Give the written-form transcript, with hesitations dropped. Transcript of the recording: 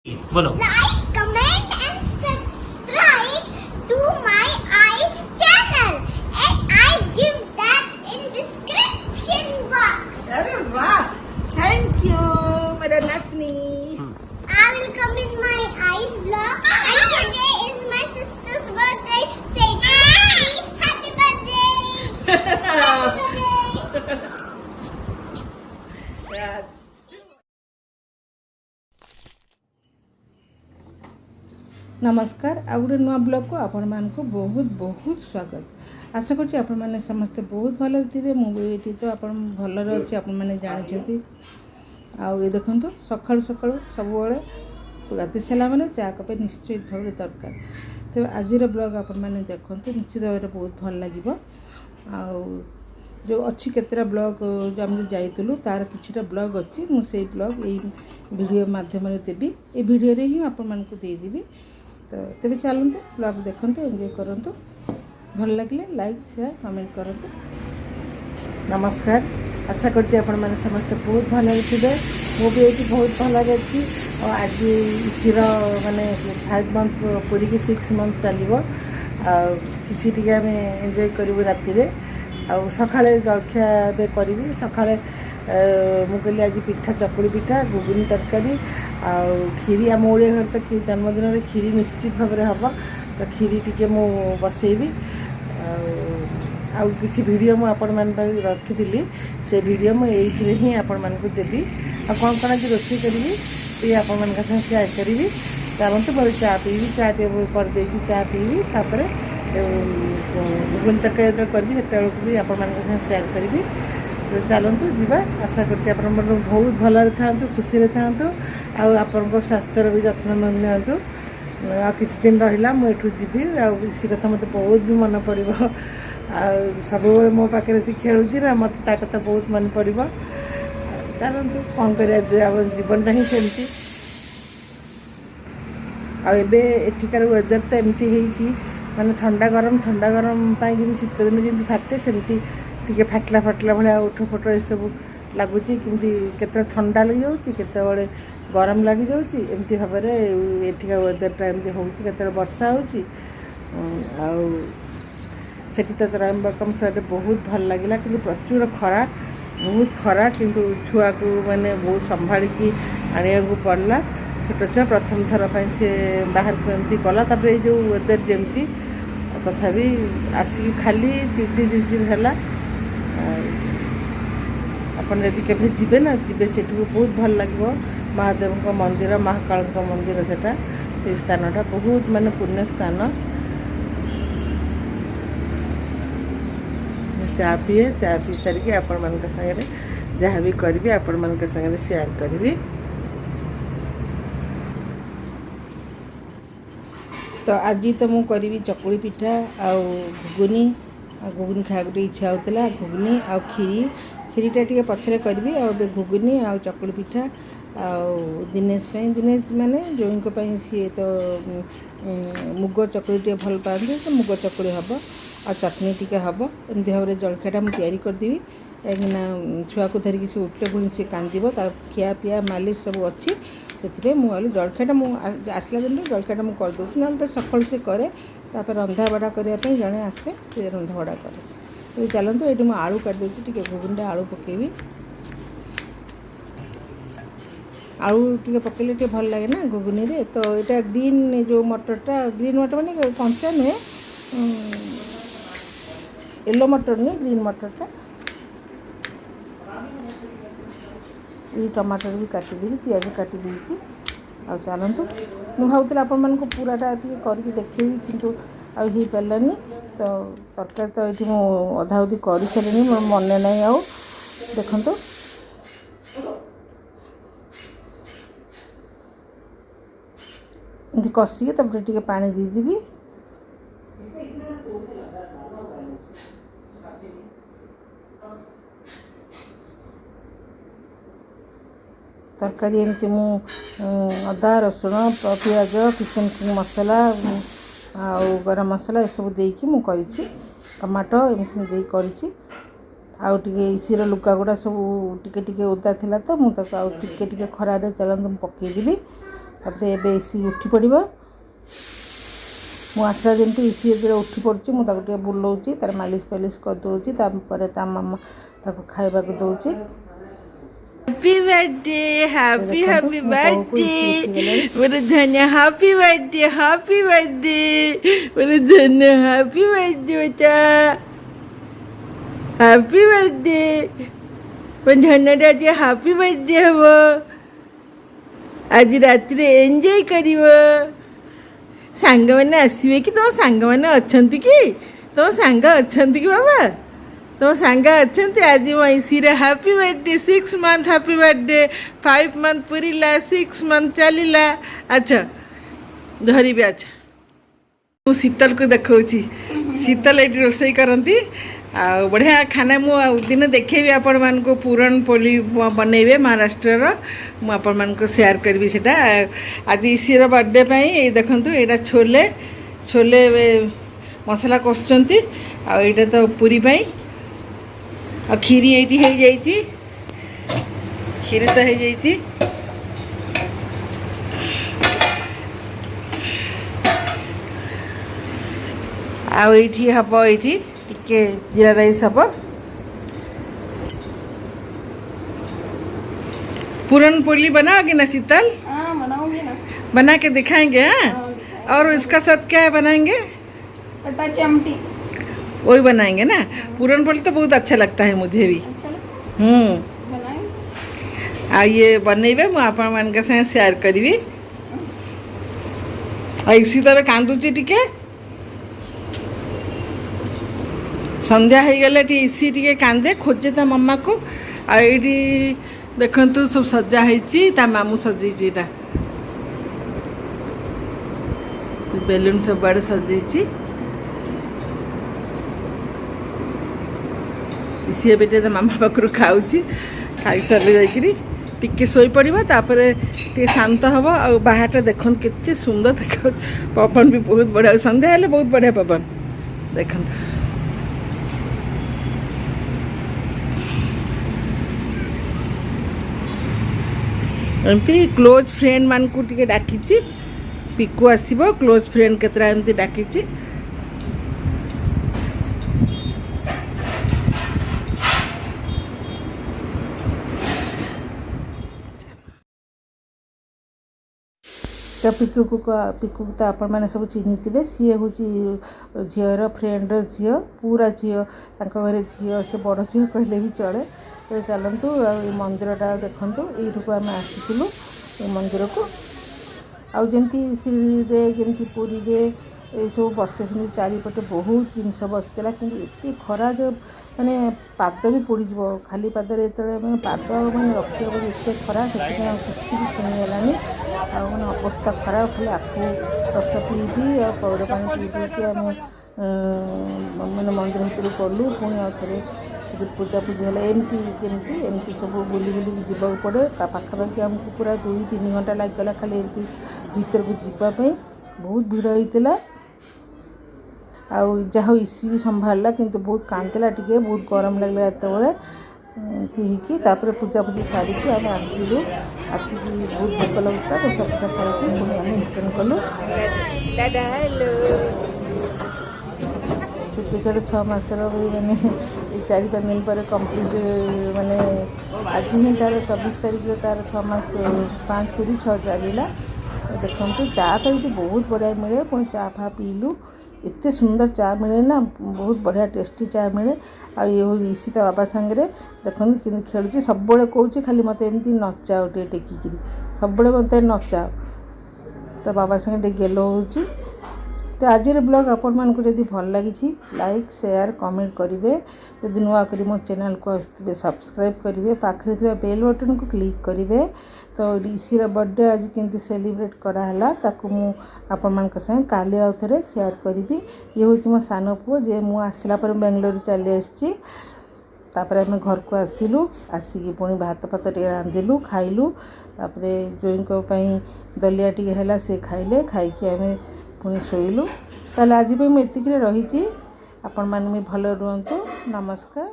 बोलो like, comment and subscribe to my eyes channel and I give that in description box. अरे वाह, thank you मेरा Natni. I will come in my eyes vlog and today is my sister's birthday. Say happy birthday! Happy birthday! नमस्कार आ गोटे नुआ blog को आपण मानक बहुत बहुत स्वागत। आशा करछि आपण माने समस्ते बहुत भल थे। मुझे तो आप भल अच्छी आपण मैंने जानते। आउ ये देखो सकाळु सकाळु सब गाधि सारा मैंने चा कपे निश्चित भाव दरकार। तेज आज ब्लॉग आपण मैंने देखो निश्चित भाव बहुत भल लगे। जो अच्छी केतरा ब्लॉग जो आम जाइलु तार किछिटा ब्लॉग अच्छी मुझे ब्लॉग यही वीडियो माध्यम देवी। ये वीडियो रे ही आपण मानक देदेवी। तो तेज चलते ब्लॉग देखते एंजॉय करंतु। भल लगे लाइक शेयर कमेंट करंतु। नमस्कार, आशा करछि आपण माने समस्त बहुत भल थे। मुझे ये बहुत भल अच्छी। आज इसीर माने 5 मंथ पूरी की 6 मंथ चलो किसी टी आम एंजॉय करूँ राति सका जलखिया करी सका मु कहली आज पिठा चकुड़ी पिठा घुगुनी तरकारी खीरी आम ओडिया घर तो जन्मदिन में खीरी निश्चित भाव में हम तो खीरी टी मु बसैबी किसी वीडियो मु आपण मान रखी से वीडियो मुझे ही आपण मान देवी आ कौन कौन आज रोषे करी ये आपण मान सेयार करी। चलते मोर चा पीबी चा करदे चा पीबी तापर घुगुनी तरकारी जो करी से भी आपण मान सेयार करी। तो चलतु जा आशा कर बहुत भल था खुशी था आपण स्वास्थ्यर भी जत्न नियंतु। किसी दिन रहा मुझे जी इसी कथा मत बहुत भी मन पड़ो सब मो पाखे सी खेलुची ना मत कथा बहुत मन पड़ो। चलतु कौन कर जीवनटा ही सेमती। आठिकार वेदर तो एमती होती माने ठंडा गरम पाई शीत दिन जमी फाटे सेमती टी फाटला फाटला भाया उठ फट ये सब लगुच के ठंडा लग जाते गरम लग जाती भाव में एठिका वेदरटा एमती हो वर्षा होटी तो त्रयंबकम सर बहुत भल लगे कि प्रचुर खरा बहुत खरा किंतु छुआ को मैंने बहुत संभाल की आने को पड़ला। छोट छुआ प्रथम थर पर सी बाहर को एमती कला ये जो वेदर जमती तथापि आसिक खाली चिड़चिड़ चिड़चिड़ है। अपन यदि केवे जीवे ना जीवे से बहुत भल लगे। महादेव का मंदिर महाकाल का मंदिर से स्थानटा बहुत माने पुण्य स्थान। चा पीए चा पी सारिक आपण मान सागर जहाँ भी करी आपण मान सागर शेयर करी। तो आज तो मु करी चकुड़ी पिठा घुगुनी घुगुनी खाया इच्छा होता घुगुनी आ खीरी खीरीटा टी पछरे करी घुगुनी आ चकुड़ी पिठा दिनेश माने जो सी तो मुग चकुड़ी टे भल पाते तो मुग चकुड़ी हम आ चटनी टी हम एमती भाव में जलखियाटा मुझे तैयारी करदेवी। कहीं छुआ को धरिकी सी उठले पुणी सी कांदब खिया पिया मालिश सब अच्छी से मुझे जलखियाटा मुझे आसला दिन जलखियाटा मुझे करदे ना तो सकाल से कै रंधा बड़ा करने जड़े आसे से रंधा बड़ा कै। चलते ये मुझे आलू काट दूसरी टी घुगुनी आलू पकेबी आलू टी पकेले टे भल लगे ना घुगुनी रे। तो यहाँ ग्रीन जो मटरटा ग्रीन मटर मैंने कंचा नुहे येलो मटर नुहे ग्रीन मटरटा ये टमाटर भी काटिदेवी पियाज काटी देती। आ चलतु मुझे भावुला आपण मानक पूराटा टी करके देखेबी किंतु आ हो पारानी। तो तरकारी तो ये मुझे अधा अधी कर सारे मोर मन ना आउ देखु एमती कषिकी तब टे पानी देदेवी। तरकारी एमती मु अदा रसुण पियाज किचन मसला आ गरम मसला ये सब देकी मु करी टमाटो एमती दे करी आउ टे इसीर लुका गुड़ा सब टिके टिके ओदा थिला तो मुझे टिके टिके खरारे चलते पकईदेवी। तापर एबे इसी उठी पड़ो मु आसला जमी इसी जो उठी पड़ी मुझे बुलाऊँगी तार मालिश फालिश कर दूँगी मामा ताको खाइबा को दूँगी happy birthday happy happy birthday मेरे धन्य हैप्पी बर्थडे मेरे धन्य हैप्पी बर्थडे बेटा हैप्पी बर्थडे मैं धन्य आज हैप्पी बर्थडे हम आज रात एंजॉय करिव सांग मैंने आसवे कि तुम सांग मैंने अच्छा कि तुम सांग अच्छा कि बाबा तुम सांग अच्छा आज मो इसी happy birthday 6 month happy birthday 5 month पूरीला 6 मंथ चलला अच्छा धरबी अच्छा मु शीतल को देखा शीतल ये रोसे करती आ बढ़िया खाना मु दिन देखेबी आपण मान को पूरण पोली बनइबे महाराष्ट्र मु आपण मान को शेयर करबी सेटा आज इसी बर्थडे पई देखंतु एटा छोले छोले मसला कसचंती आ एटा तो पूरी पई आ खीरी एटी हे जाईची खीरी तो हे जाईची आ एठी हबो एठी टिके जीरा राइस हम पूरन पोली बनाओगे ना शीतल? बनाऊंगी ना। बना के दिखाएंगे हाँ और इसका साथ क्या बनाएंगे? कटाची आमटी वही बनाएंगे ना। पूरन पोली तो बहुत अच्छा लगता है मुझे भी। अच्छा आ ये बनइबे मु आपण मान के संग शेयर करबी आ इसी तबे कांदुची टिके संध्या हो गले इसी टे कांदे खोजे ता मम्मा को आईटी देखु सब सजा है मामू सजे बेलून सब बड़े सजे इसी बेटे ता मामा पाखु खाऊ खाई सारे जाकि शोई पड़ा तापर टे शांत हम आ बाहर देखो केते सुंदर देखा पवन भी बहुत बढ़िया संध्या हेले बहुत बढ़िया पवन देखो एमती क्लोज फ्रेंड मान को टिके डाकी पिकू आसो क्लोज फ्रेंड केतरा एमती डाकी तो पिकू तो आपण मैंने सब चिन्ही थे सी हूँ झीर फ्रेंड झी पूरा झी घरे झी से बड़ झी कहले भी चले तो चलतु मंदिरटा देखु यू आम आसीलु मंदिर को आमती सीढ़ी जमी पुरी ये सब बसे चारिपटे बहुत जिनस बसला कि खरा जो माने पाद भी पोड़ खाली पादे जो पाद मैंने रखी हे एत खरा से किसी भी किनीगलानी मैंने अवस्था खराब खाली आखु रस पीबी आ पौड़ पानी पीबी आम मैंने मंदिर भर गलु पुणी आउे पूजा पूजा है एमती सब बुली बुली जावाक पड़े पाखापाखि आमको पूरा 2-3 घंटा लगिगला खाली एमती भीतर को जावाई बहुत भिड़ होता आहा इसी भी संभाला किंतु बहुत कांदला टिके बहुत गरम लगला थी तापर पूजा पूजी सारिकी आम आसिलु आसिक बहुत भोक लगता दोसा पोसा खाई पुणी आम रिटर्न कलु छोट छोट 6 मासर भी मैंने 4-5 दिन पर कंप्लीट माने आज ही तार 24 तारीख तार 6 मास 5 पूरी 6 चलला देखो चा तो ये बहुत बढ़िया मिले पुणी चा फा पीलु एत सुंदर चा मिले ना बहुत बढ़िया टेस्टी चा मिले आ ये इसी ता बाबा सांगे देखो कि खेलुची सब कौच खाली मत एमती नचाओ टेकिकी सब मत नचाओ तो बाबा सांगे गेल हो तो आज ब्लॉग आपण मानक जदि भल लगी लाइक शेयर कमेंट करेंगे जदि नुआ करी मो चैनल को आसुवे सब्सक्राइब करेंगे पाखे थी बेल बटन को क्लिक करेंगे तो ऋषि बर्थडे आज केमती सेलिब्रेट कराला ताकू मु आपण मानक संगे काली आउ थे शेयर करी ये हूँ मो सान पुओ जे मु आसला पर बेंगलोर चली आसी तापर आम घर को आसिलु आसिक पुणी भात फात टे रांधिलु खाइलु तापर जोईं दलिया टी है से खाइले खाई आम पुणी शोलु ताल आज मुझे रही आपण मैंने भी भल रुहतु नमस्कार।